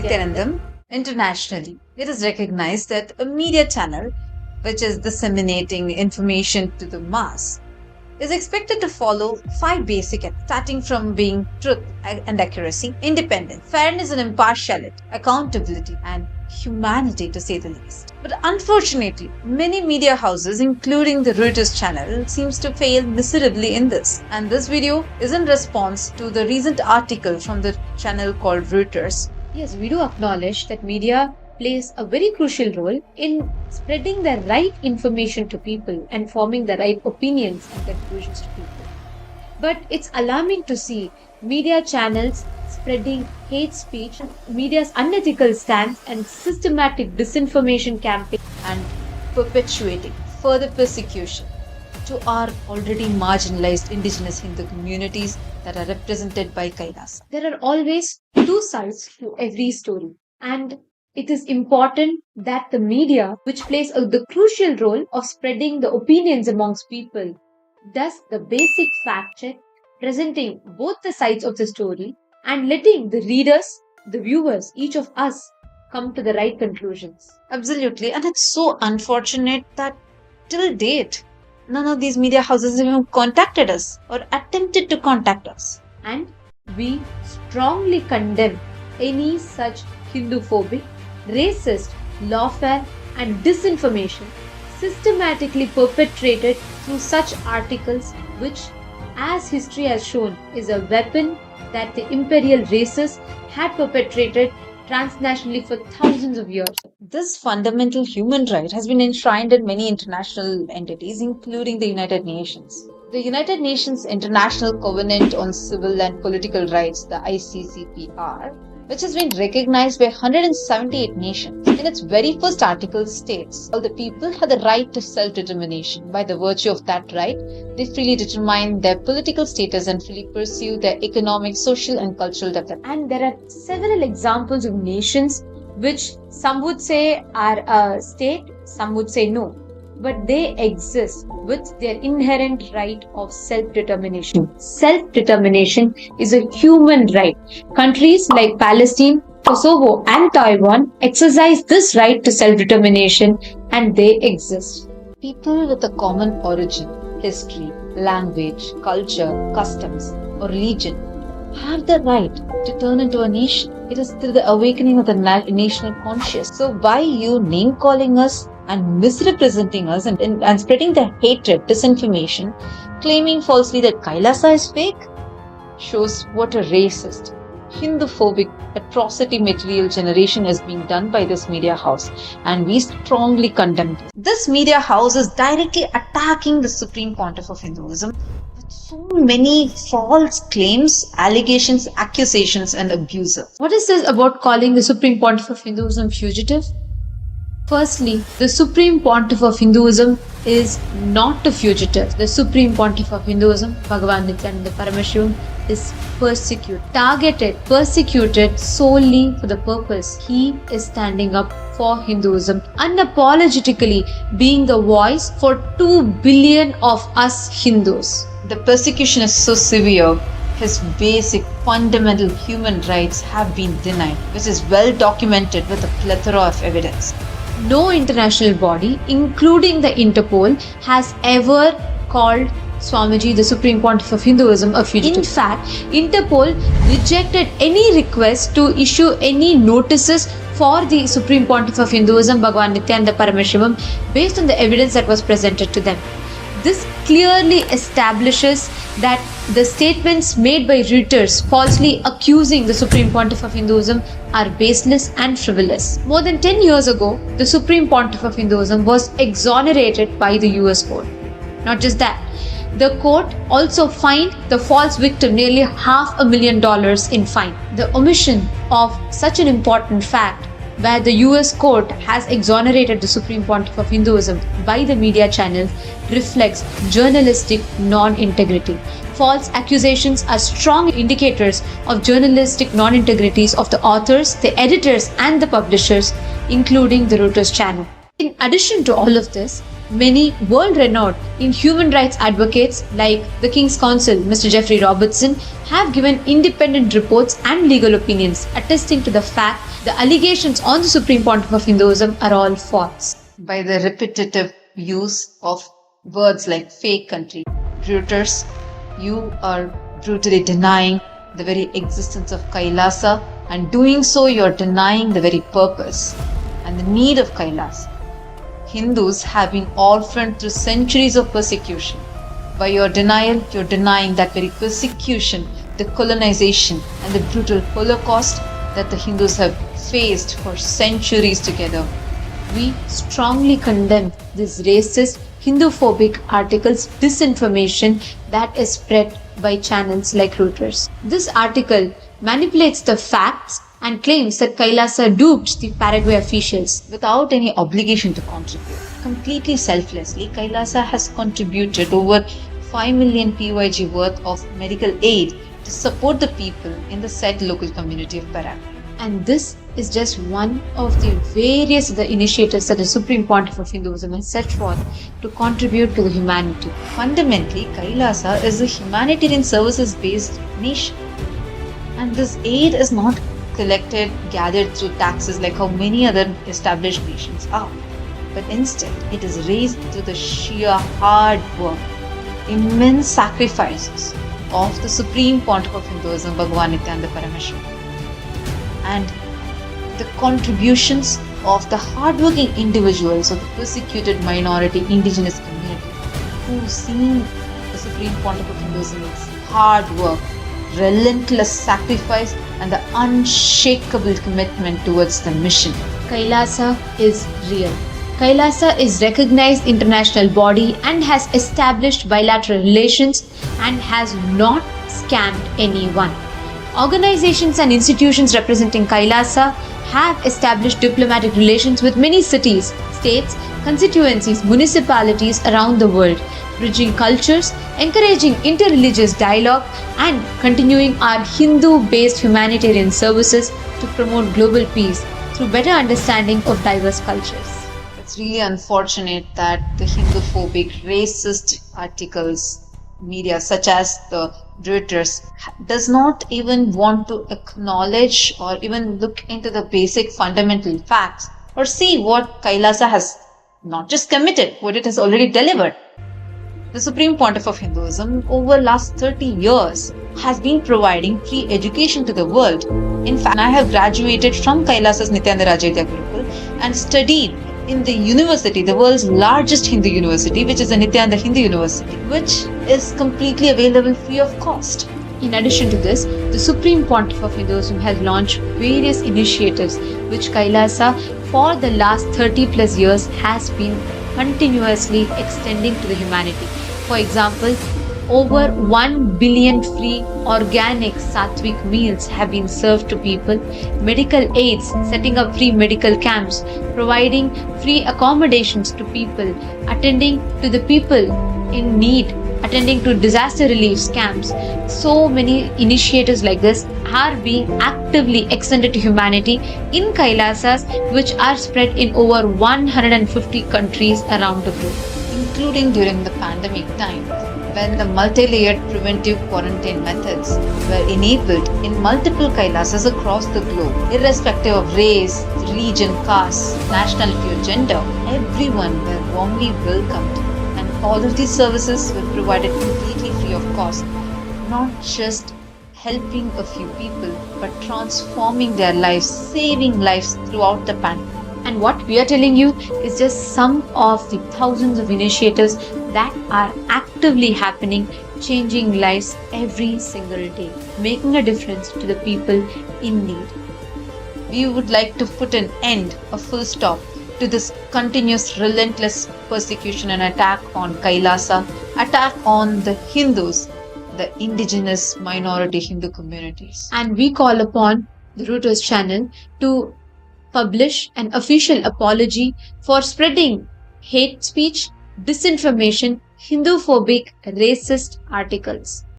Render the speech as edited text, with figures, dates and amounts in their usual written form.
Nithyananda. Internationally, it is recognized that a media channel, which is disseminating information to the mass, is expected to follow five basic elements, starting from being truth and accuracy, independence, fairness and impartiality, accountability, and humanity, to say the least. But unfortunately, many media houses, including the Ruetir channel, seems to fail miserably in this. And this video is in response to the recent article from the channel called Reuters. Yes, we do acknowledge that media plays a very crucial role in spreading the right information to people and forming the right opinions and conclusions to people. But it's alarming to see media channels spreading hate speech, media's unethical stance, and systematic disinformation campaign and perpetuating further persecution to our already marginalized indigenous Hindu communities that are represented by KAILASA. There are always two sides to every story, and it is important that the media, which plays the crucial role of spreading the opinions amongst people, does the basic fact check, presenting both the sides of the story and letting the readers, the viewers, each of us come to the right conclusions. Absolutely, and it's so unfortunate that till date, none of these media houses have even contacted us or attempted to contact us. And we strongly condemn any such Hindu-phobic, racist, lawfare and disinformation systematically perpetrated through such articles, which, as history has shown, is a weapon that the imperial races had perpetrated transnationally for thousands of years. This fundamental human right has been enshrined in many international entities, including the United Nations. The United Nations International Covenant on Civil and Political Rights, the ICCPR, which has been recognized by 178 nations, in its very first article states, all the people have the right to self-determination. By the virtue of that right, they freely determine their political status and freely pursue their economic, social and cultural development. And there are several examples of nations which some would say are a state, some would say no. But they exist with their inherent right of self-determination. Self-determination is a human right. Countries like Palestine, Kosovo and Taiwan exercise this right to self-determination, and they exist. People with a common origin, history, language, culture, customs or religion have the right to turn into a nation. It is through the awakening of the national conscience. So by you name-calling us and misrepresenting us and spreading the hatred, disinformation, claiming falsely that KAILASA is fake, shows what a racist, Hindu-phobic, atrocity material generation is being done by this media house, and we strongly condemn this. This media house is directly attacking the Supreme Pontiff of Hinduism with so many false claims, allegations, accusations and abuses. What is this about calling the Supreme Pontiff of Hinduism fugitive? Firstly, the Supreme Pontiff of Hinduism is not a fugitive. The Supreme Pontiff of Hinduism, Bhagavan Nithyananda Paramashivam, is persecuted solely for the purpose. He is standing up for Hinduism, unapologetically being the voice for 2 billion of us Hindus. The persecution is so severe, his basic fundamental human rights have been denied, which is well documented with a plethora of evidence. No international body, including the Interpol, has ever called Swamiji, the Supreme Pontiff of Hinduism, a fugitive. In fact, Interpol rejected any request to issue any notices for the Supreme Pontiff of Hinduism, Bhagavan Nithyananda Paramashivam, based on the evidence that was presented to them. This clearly establishes that the statements made by Ruetir falsely accusing the Supreme Pontiff of Hinduism are baseless and frivolous. More than 10 years ago, the Supreme Pontiff of Hinduism was exonerated by the US court. Not just that, the court also fined the false victim nearly $500,000 in fine. The omission of such an important fact, where the US court has exonerated the Supreme Pontiff of Hinduism by the media channel, reflects journalistic non-integrity. False accusations are strong indicators of journalistic non-integrities of the authors, the editors and the publishers, including the Ruetir channel. In addition to all of this, Many world-renowned in human rights advocates like the King's Counsel, Mr. Jeffrey Robertson, have given independent reports and legal opinions attesting to the fact the allegations on the Supreme Pontiff of Hinduism are all false. By the repetitive use of words like fake country, Reuters, you are brutally denying the very existence of Kailasa, and doing so you're denying the very purpose and the need of Kailasa. Hindus have been orphaned through centuries of persecution. By your denial, you're denying that very persecution, the colonization and the brutal Holocaust that the Hindus have faced for centuries together. We strongly condemn this racist, Hindu-phobic article's disinformation that is spread by channels like Reuters. This article manipulates the facts and claims that Kailasa duped the Paraguay officials without any obligation to contribute. Completely selflessly, Kailasa has contributed over 5 million PYG worth of medical aid to support the people in the said local community of Paraguay. And this is just one of the various other initiatives that the Supreme Pontiff of Hinduism has set forth to contribute to the humanity. Fundamentally, Kailasa is a humanitarian services-based nation. And this aid is not collected, gathered through taxes like how many other established nations are. But instead, it is raised through the sheer hard work, immense sacrifices of the Supreme Pontiff of Hinduism, Bhagwan Nithyananda Parameshwar, and the contributions of the hardworking individuals of the persecuted minority indigenous community who see the Supreme Pontiff of Hinduism's hard work, relentless sacrifice and the unshakable commitment towards the mission. Kailasa is real. Kailasa is recognized international body and has established bilateral relations and has not scammed anyone. Organizations and institutions representing Kailasa have established diplomatic relations with many cities, states, constituencies, municipalities around the world, bridging cultures, encouraging interreligious dialogue, and continuing our Hindu-based humanitarian services to promote global peace through better understanding of diverse cultures. It's really unfortunate that the Hindu-phobic, racist articles, media such as the Ruetir, does not even want to acknowledge or even look into the basic fundamental facts or see what Kailasa has not just committed, what it has already delivered. The Supreme Pontiff of Hinduism over last 30 years has been providing free education to the world. In fact, I have graduated from Kailasa's Nithyananda Rajya Gurukul and studied in the university, the world's largest Hindu university, which is the Nithyananda Hindu University, which is completely available free of cost. In addition to this, the Supreme Pontiff of Hinduism has launched various initiatives which Kailasa for the last 30 plus years has been continuously extending to the humanity. For example, over 1 billion free organic sattvic meals have been served to people, medical aids, setting up free medical camps, providing free accommodations to people, attending to the people in need, attending to disaster relief camps. So many initiatives like this are being actively extended to humanity in Kailasas, which are spread in over 150 countries around the globe. Including during the pandemic time, when the multi-layered preventive quarantine methods were enabled in multiple Kailasas across the globe, irrespective of race, religion, caste, nationality or gender, everyone were warmly welcomed and all of these services were provided completely free of cost, not just helping a few people, but transforming their lives, saving lives throughout the pandemic. And what we are telling you is just some of the thousands of initiatives that are actively happening, changing lives every single day, making a difference to the people in need. We would like to put an end, a full stop, to this continuous, relentless persecution and attack on Kailasa, attack on the Hindus, the indigenous minority Hindu communities. And we call upon the Reuters channel to publish an official apology for spreading hate speech, disinformation, Hindu-phobic, racist articles.